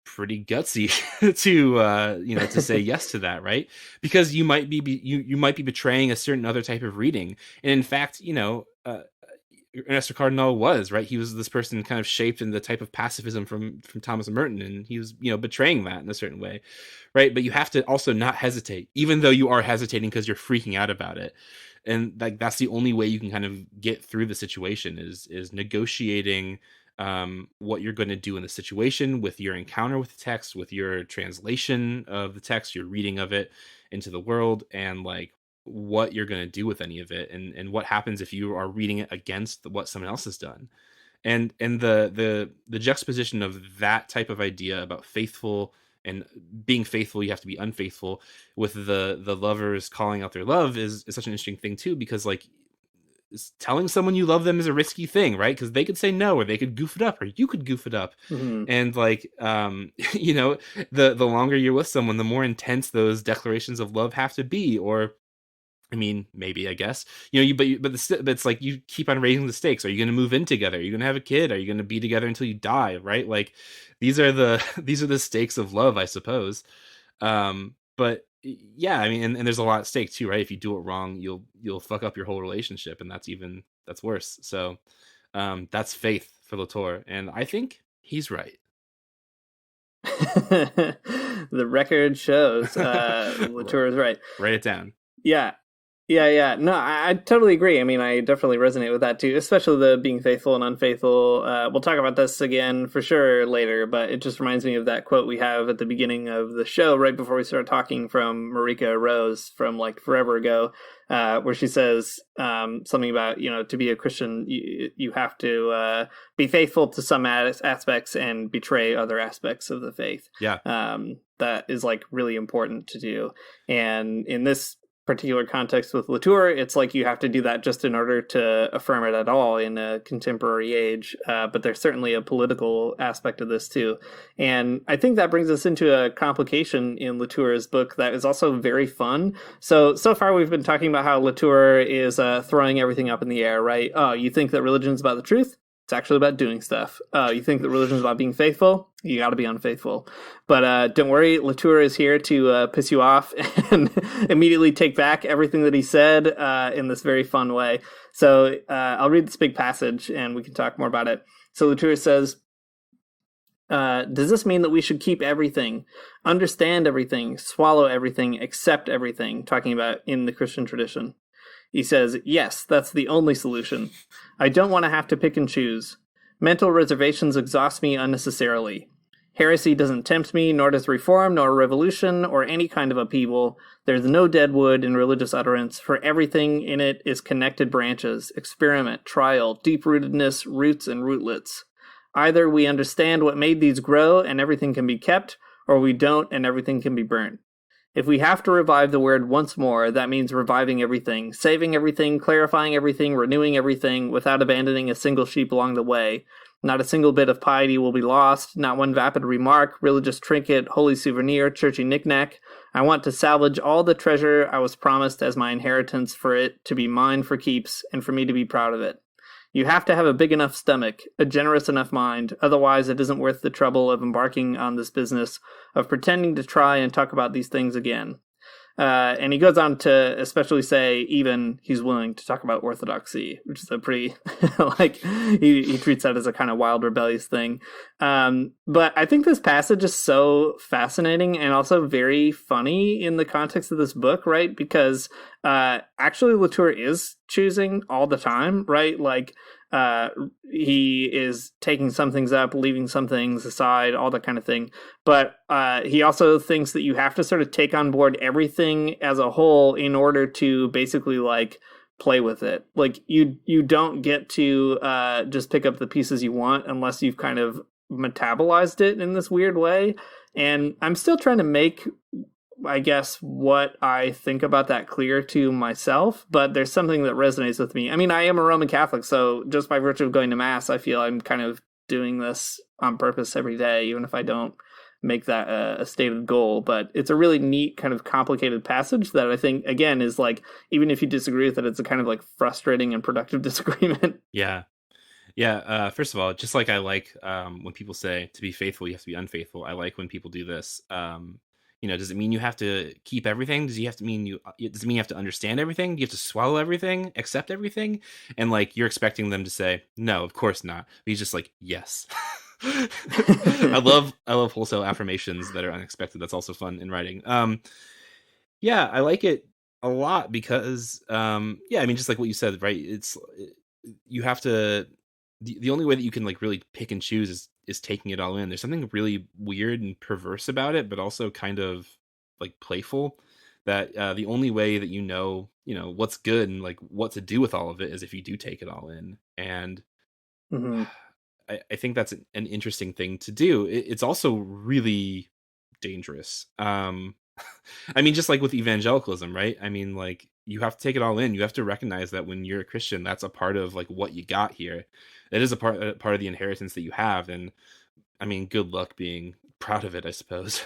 pretty gutsy to say yes to that, right? Because you might be you might be betraying a certain other type of reading. And in fact, Ernesto Cardinal was, right? He was this person kind of shaped in the type of pacifism from Thomas Merton, and he was, betraying that in a certain way, right? But you have to also not hesitate, even though you are hesitating because you're freaking out about it. And like that's the only way you can kind of get through the situation is negotiating what you're going to do in the situation with your encounter with the text, with your translation of the text, your reading of it into the world, and like what you're going to do with any of it, and what happens if you are reading it against what someone else has done. And the juxtaposition of that type of idea about faithful and being faithful, you have to be unfaithful, with the lovers calling out their love is such an interesting thing too, because like telling someone you love them is a risky thing, right? Because they could say no, or they could goof it up, or you could goof it up. Mm-hmm. And like the longer you're with someone, the more intense those declarations of love have to be. Or I mean, maybe, I guess, but it's like you keep on raising the stakes. Are you going to move in together? Are you going to have a kid? Are you going to be together until you die? Right? Like these are the stakes of love, I suppose. But yeah, I mean, and there's a lot at stake too, right? If you do it wrong, you'll fuck up your whole relationship, and that's worse. So that's faith for Latour, and I think he's right. The record shows Latour is right. Write it down. Yeah. Yeah. No, I totally agree. I mean, I definitely resonate with that too, especially the being faithful and unfaithful. We'll talk about this again for sure later, but it just reminds me of that quote we have at the beginning of the show, right before we start talking, from Marika Rose from like forever ago, where she says something about, to be a Christian, you have to be faithful to some aspects and betray other aspects of the faith. Yeah. That is like really important to do. And in this particular context with Latour, it's like you have to do that just in order to affirm it at all in a contemporary age. But there's certainly a political aspect of this too. And I think that brings us into a complication in Latour's book that is also very fun. So far we've been talking about how Latour is throwing everything up in the air, right? Oh, you think that religion is about the truth? It's actually about doing stuff. You think that religion is about being faithful? You got to be unfaithful. But don't worry, Latour is here to piss you off and immediately take back everything that he said in this very fun way. So I'll read this big passage and we can talk more about it. So Latour says, does this mean that we should keep everything, understand everything, swallow everything, accept everything? Talking about in the Christian tradition. He says, yes, that's the only solution. I don't want to have to pick and choose. Mental reservations exhaust me unnecessarily. Heresy doesn't tempt me, nor does reform, nor revolution, or any kind of upheaval. There's no dead wood in religious utterance, for everything in it is connected branches, experiment, trial, deep-rootedness, roots, and rootlets. Either we understand what made these grow and everything can be kept, or we don't and everything can be burnt. If we have to revive the word once more, that means reviving everything, saving everything, clarifying everything, renewing everything, without abandoning a single sheep along the way. Not a single bit of piety will be lost, not one vapid remark, religious trinket, holy souvenir, churchy knickknack. I want to salvage all the treasure I was promised as my inheritance, for it to be mine for keeps, and for me to be proud of it. You have to have a big enough stomach, a generous enough mind, otherwise it isn't worth the trouble of embarking on this business of pretending to try and talk about these things again. And he goes on to especially say even he's willing to talk about orthodoxy, which is a pretty, he treats that as a kind of wild, rebellious thing. But I think this passage is so fascinating and also very funny in the context of this book, right? Because actually Latour is choosing all the time, right? Like, he is taking some things up, leaving some things aside, all that kind of thing. But he also thinks that you have to sort of take on board everything as a whole in order to basically like play with it. Like you don't get to just pick up the pieces you want unless you've kind of metabolized it in this weird way. And I'm still trying to make, I guess, what I think about that clear to myself, but there's something that resonates with me. I mean, I am a Roman Catholic, so just by virtue of going to Mass, I feel I'm kind of doing this on purpose every day, even if I don't make that a stated goal. But it's a really neat, kind of complicated passage that I think, again, is like, even if you disagree with it, it's a kind of like frustrating and productive disagreement. Yeah. First of all, just like I like when people say to be faithful, you have to be unfaithful. I like when people do this. Does it mean you have to keep everything? Does it mean you have to understand everything? Do you have to swallow everything, accept everything? And like, you're expecting them to say, no, of course not. But he's just like, yes. I love wholesale affirmations that are unexpected. That's also fun in writing. I like it a lot because, just like what you said, right? You have to, the only way that you can like really pick and choose is taking it all in. There's something really weird and perverse about it, but also kind of like playful, that the only way that you know what's good and like what to do with all of it is if you do take it all in. And I think that's an interesting thing to do. It's also really dangerous. I mean, just like with evangelicalism, right? I mean, like, you have to take it all in. You have to recognize that when you're a Christian, that's a part of like what you got here. It is a part of the inheritance that you have. And I mean, good luck being proud of it, I suppose.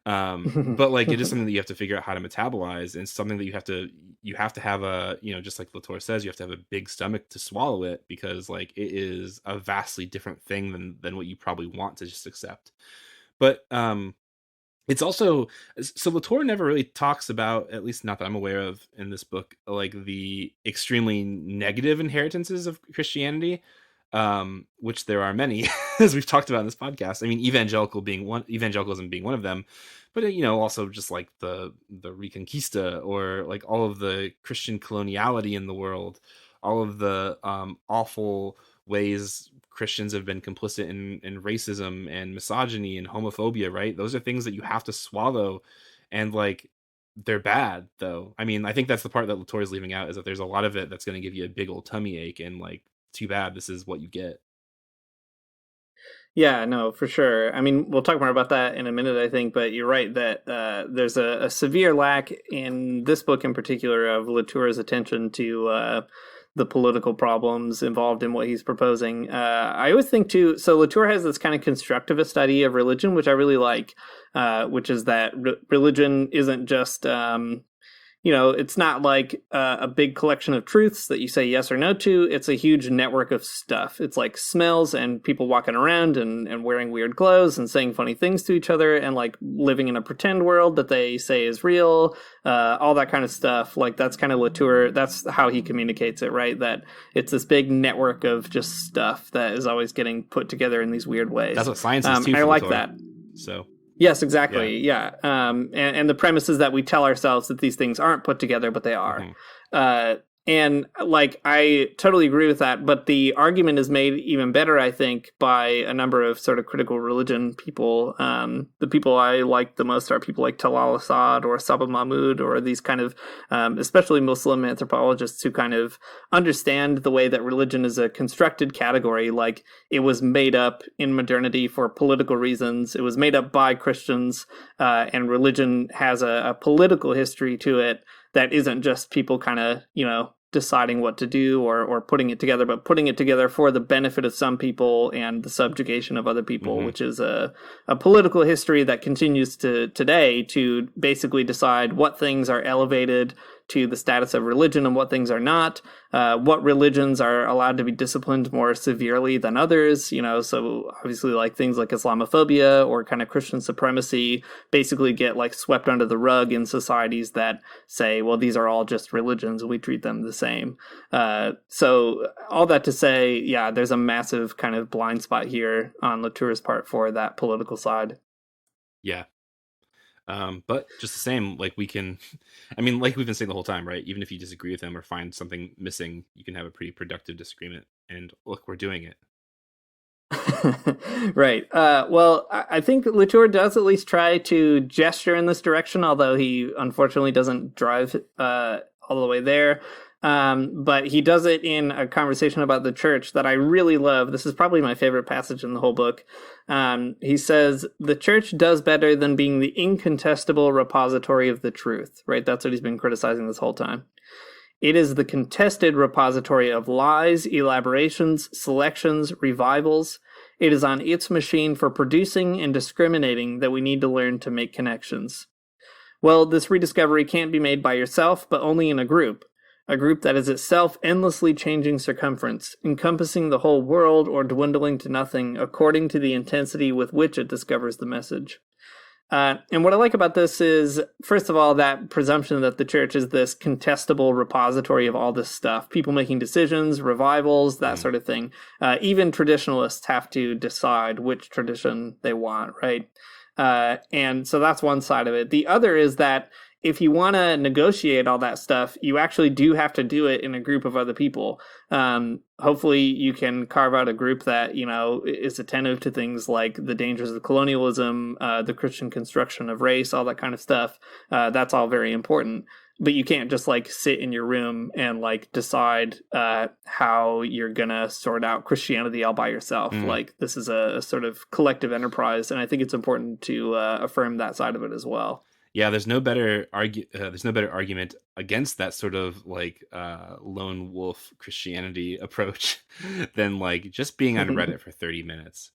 But like, it is something that you have to figure out how to metabolize, and something that you have to have a, just like Latour says, you have to have a big stomach to swallow it, because like, it is a vastly different thing than what you probably want to just accept. But it's also, so Latour never really talks about, at least not that I'm aware of in this book, like the extremely negative inheritances of Christianity, which there are many. as we've talked about in this podcast. I mean, evangelicalism being one of them, but also just like the Reconquista, or like all of the Christian coloniality in the world, all of the awful ways Christians have been complicit in racism and misogyny and homophobia, right? Those are things that you have to swallow, and like they're bad, though. I mean, I think that's the part that Latour is leaving out, is that there's a lot of it that's going to give you a big old tummy ache, and like, too bad, this is what you get. Yeah, no, for sure. I mean, we'll talk more about that in a minute, I think, but you're right that there's a severe lack in this book in particular of Latour's attention to the political problems involved in what he's proposing. I always think too, so Latour has this kind of constructivist idea of religion, which I really like, which is that religion isn't just, it's not like a big collection of truths that you say yes or no to. It's a huge network of stuff. It's like smells and people walking around and wearing weird clothes and saying funny things to each other and like living in a pretend world that they say is real, all that kind of stuff. Like that's kind of Latour. That's how he communicates it, right? That it's this big network of just stuff that is always getting put together in these weird ways. That's what science is too. I like Latour. that. So. Yes, exactly. Yeah. And the premise is that we tell ourselves that these things aren't put together, but they are. Mm-hmm. And like, I totally agree with that. But the argument is made even better, I think, by a number of sort of critical religion people. The people I like the most are people like Tal al-Assad or Saba Mahmoud, or these kind of, especially Muslim anthropologists who kind of understand the way that religion is a constructed category. Like, it was made up in modernity for political reasons. It was made up by Christians, and religion has a political history to it that isn't just people kind of, deciding what to do or putting it together, but putting it together for the benefit of some people and the subjugation of other people, mm-hmm. which is a political history that continues to today to basically decide what things are elevated to the status of religion and what things are not, what religions are allowed to be disciplined more severely than others, so obviously like things like Islamophobia or kind of Christian supremacy basically get like swept under the rug in societies that say, well, these are all just religions and we treat them the same. So all that to say, yeah, there's a massive kind of blind spot here on Latour's part for that political side. Yeah. But just the same, like like we've been saying the whole time, right? Even if you disagree with them or find something missing, you can have a pretty productive disagreement. And look, we're doing it. Right. Well, I think Latour does at least try to gesture in this direction, although he unfortunately doesn't drive all the way there. But he does it in a conversation about the church that I really love. This is probably my favorite passage in the whole book. He says, the church does better than being the incontestable repository of the truth, right? That's what he's been criticizing this whole time. It is the contested repository of lies, elaborations, selections, revivals. It is on its machine for producing and discriminating that we need to learn to make connections. Well, this rediscovery can't be made by yourself, but only in a group that is itself endlessly changing circumference, encompassing the whole world or dwindling to nothing according to the intensity with which it discovers the message. And what I like about this is, first of all, that presumption that the church is this contestable repository of all this stuff, people making decisions, revivals, that sort of thing. Even traditionalists have to decide which tradition they want, right? And so that's one side of it. The other is that if you want to negotiate all that stuff, you actually do have to do it in a group of other people. Hopefully you can carve out a group that, is attentive to things like the dangers of colonialism, the Christian construction of race, all that kind of stuff. That's all very important. But you can't just like sit in your room and like decide how you're going to sort out Christianity all by yourself. Like, this is a sort of collective enterprise. And I think it's important to affirm that side of it as well. Yeah, there's no better argument against that sort of like lone wolf Christianity approach than like just being on Reddit for 30 minutes.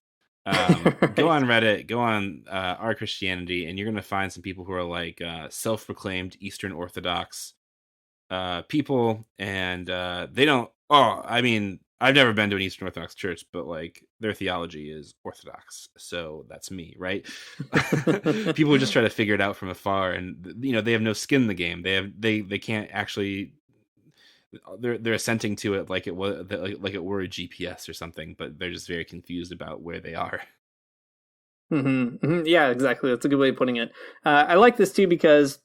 Right. Go on Reddit, go on Our Christianity, and you're going to find some people who are like self-proclaimed Eastern Orthodox people, and they don't. I've never been to an Eastern Orthodox church, but like their theology is Orthodox, so that's me, right? People who just try to figure it out from afar, and they have no skin in the game. They can't actually. they're assenting to it like it was like it were a GPS or something, but they're just very confused about where they are. Yeah, exactly. That's a good way of putting it. I like this too because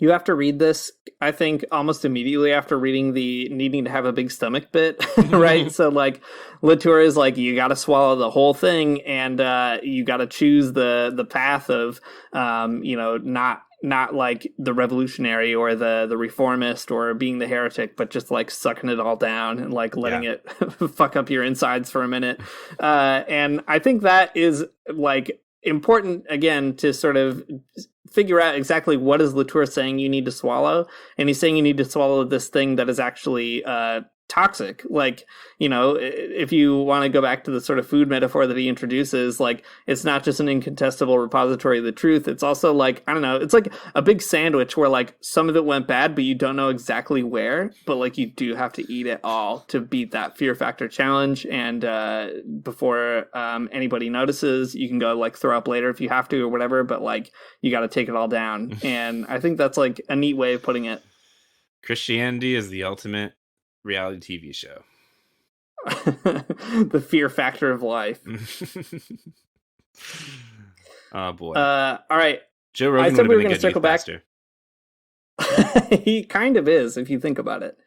you have to read this, I think, almost immediately after reading the needing to have a big stomach bit, right? So, like, Latour is like, you got to swallow the whole thing, and you got to choose the path of, not like the revolutionary or the reformist or being the heretic, but just like sucking it all down and like letting it fuck up your insides for a minute. And I think that is like important, again, to sort of figure out exactly what is Latour saying you need to swallow. And he's saying you need to swallow this thing that is actually toxic. Like, if you want to go back to the sort of food metaphor that he introduces, like, it's not just an incontestable repository of the truth. It's also like, I don't know, it's like a big sandwich where like some of it went bad, but you don't know exactly where, but like you do have to eat it all to beat that fear factor challenge. And before anybody notices, you can go like throw up later if you have to or whatever, but like you got to take it all down. And I think that's like a neat way of putting it. Christianity is the ultimate reality TV show. The fear factor of life. Oh boy. All right. Joe Rogan I said we were going to circle back. He kind of is, if you think about it.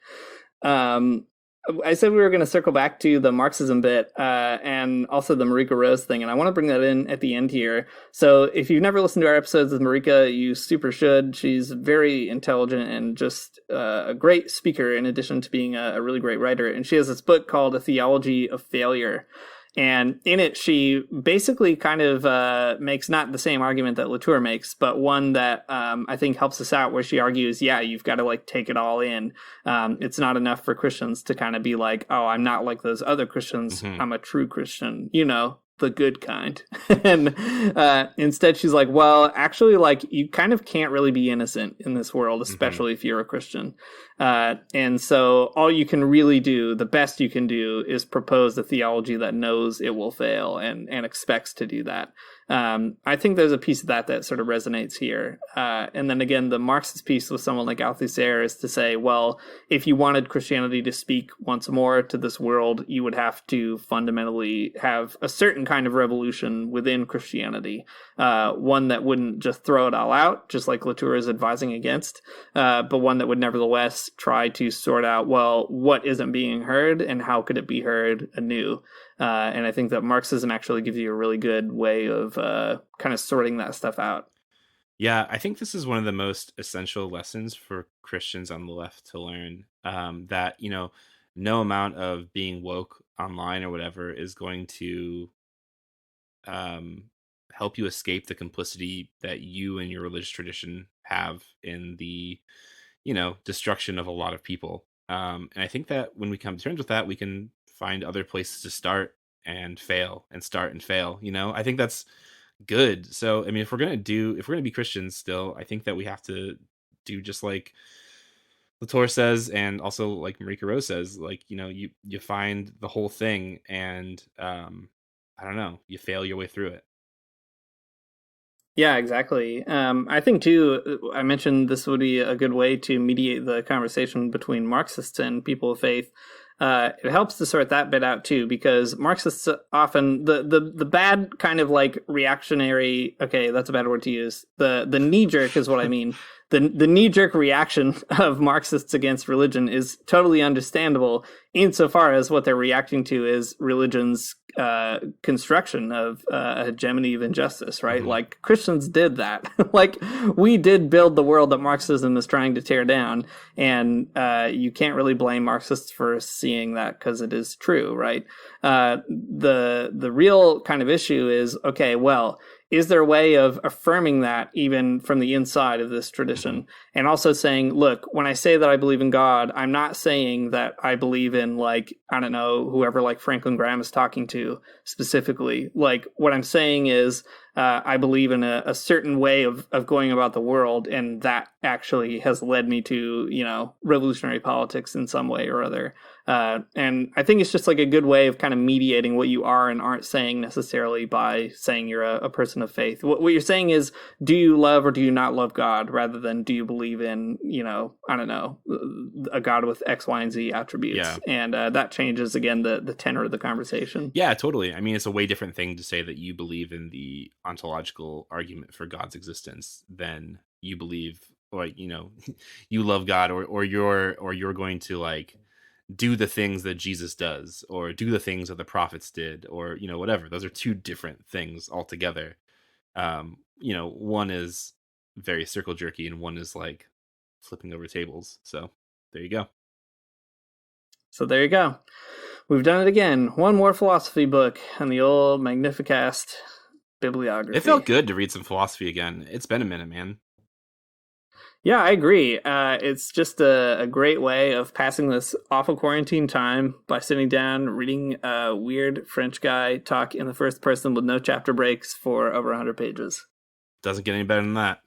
I said we were going to circle back to the Marxism bit and also the Marika Rose thing, and I want to bring that in at the end here. So if you've never listened to our episodes with Marika, you super should. She's very intelligent and just a great speaker in addition to being a really great writer. And she has this book called A Theology of Failure. And in it, she basically kind of makes not the same argument that Latour makes, but one that I think helps us out, where she argues, you've got to like take it all in. It's not enough for Christians to kind of be like, oh, I'm not like those other Christians. I'm a true Christian, the good kind. And instead she's like, well, actually, like, you kind of can't really be innocent in this world, especially if you're a Christian. And so all you can really do, the best you can do, is propose a theology that knows it will fail and expects to do that. I think there's a piece of that sort of resonates here. And then again, the Marxist piece with someone like Althusser is to say, well, if you wanted Christianity to speak once more to this world, you would have to fundamentally have a certain kind of revolution within Christianity, one that wouldn't just throw it all out, just like Latour is advising against, but one that would nevertheless try to sort out, well, what isn't being heard and how could it be heard anew? And I think that Marxism actually gives you a really good way of kind of sorting that stuff out. Yeah, I think this is one of the most essential lessons for Christians on the left to learn, that, no amount of being woke online or whatever is going to help you escape the complicity that you and your religious tradition have in the, destruction of a lot of people. And I think that when we come to terms with that, we can find other places to start and fail and start and fail. I think that's good. So, I mean, if we're going to be Christians still, I think that we have to do just like Latour says, and also like Marika Rose says, like, you find the whole thing and, I don't know, you fail your way through it. Yeah, exactly. I think, too, I mentioned this would be a good way to mediate the conversation between Marxists and people of faith. It helps to sort that bit out, too, because Marxists often, the bad kind of like reactionary, okay, that's a bad word to use. The knee-jerk is what I mean. The knee-jerk reaction of Marxists against religion is totally understandable insofar as what they're reacting to is religion's construction of a hegemony of injustice, right? Like, Christians did that. Like, we did build the world that Marxism is trying to tear down, and you can't really blame Marxists for seeing that because it is true, right? The real kind of issue is, okay, well, is there a way of affirming that even from the inside of this tradition? And also saying, look, when I say that I believe in God, I'm not saying that I believe in, like, I don't know, whoever like Franklin Graham is talking to specifically. Like, what I'm saying is I believe in a certain way of going about the world, and that actually has led me to, revolutionary politics in some way or other. And I think it's just like a good way of kind of mediating what you are and aren't saying necessarily by saying you're a person of faith. What you're saying is, do you love or do you not love God, rather than do you believe in, I don't know, a God with X, Y, and Z attributes. Yeah. And that changes, again, the tenor of the conversation. Yeah, totally. I mean, it's a way different thing to say that you believe in the ontological argument for God's existence than you believe, like, you love God, or you're going to like do the things that Jesus does, or do the things that the prophets did, or whatever. Those are two different things altogether. One is very circle jerky and one is like flipping over tables. So there you go. We've done it again. One more philosophy book on the old Magnificast bibliography. It felt good to read some philosophy again. It's been a minute, man. Yeah, I agree. It's just a great way of passing this awful quarantine time by sitting down, reading a weird French guy talk in the first person with no chapter breaks for over 100 pages. Doesn't get any better than that.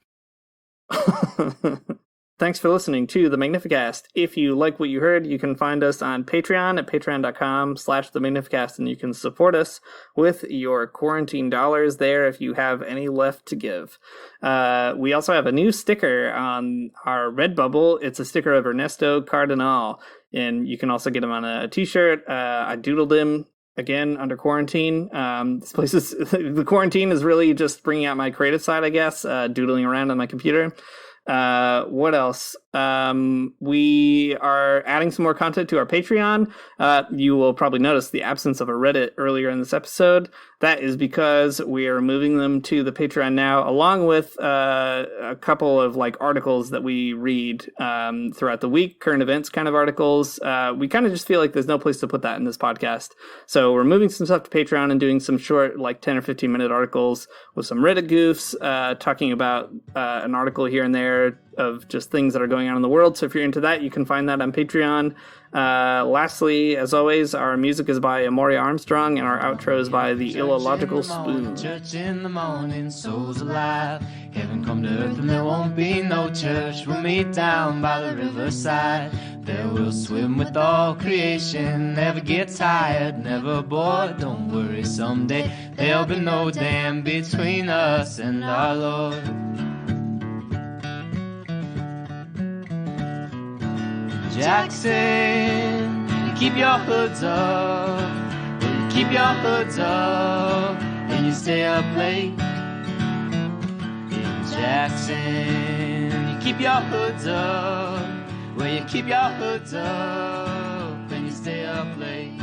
Thanks for listening to the Magnificast. If you like what you heard, you can find us on Patreon at patreon.com/the Magnificast, and you can support us with your quarantine dollars there if you have any left to give. We also have a new sticker on our Redbubble. It's a sticker of Ernesto Cardenal, and you can also get him on a t-shirt. I doodled him again under quarantine. The quarantine is really just bringing out my creative side, I guess, doodling around on my computer. What else? We are adding some more content to our Patreon. You will probably notice the absence of a Reddit earlier in this episode. That is because we are moving them to the Patreon now, along with a couple of like articles that we read throughout the week, current events kind of articles. We kind of just feel like there's no place to put that in this podcast. So we're moving some stuff to Patreon and doing some short, like 10 or 15 minute articles with some Reddit goofs, talking about an article here and there of just things that are going on in the world. So if you're into that, you can find that on Patreon. Lastly, as always, our music is by Amori Armstrong, and our outro is by the Illogical Spoon. Church in the morning, souls alive. Heaven come to earth and there won't be no church. We'll meet down by the riverside. There we'll swim with all creation. Never get tired, never bored. Don't worry, someday there'll be no dam between us and our Lord. Jackson, keep your hoods up. Well, keep your hoods up and you stay up late. In Jackson, you keep your hoods up. Well, you keep your hoods up and you stay up late.